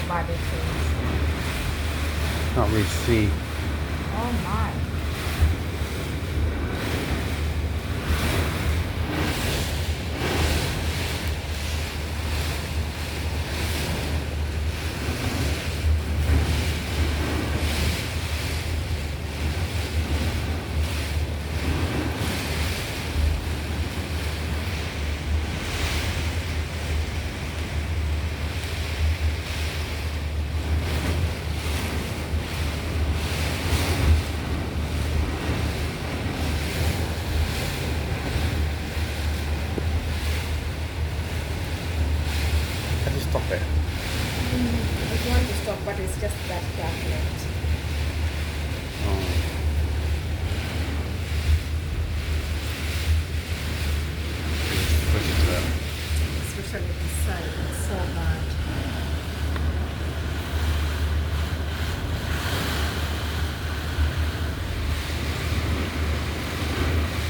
body face. Can't really see. Oh my. Can you stop it? I want to stop, but it's just that cabinet. Oh. Push it there. Especially this side. It's so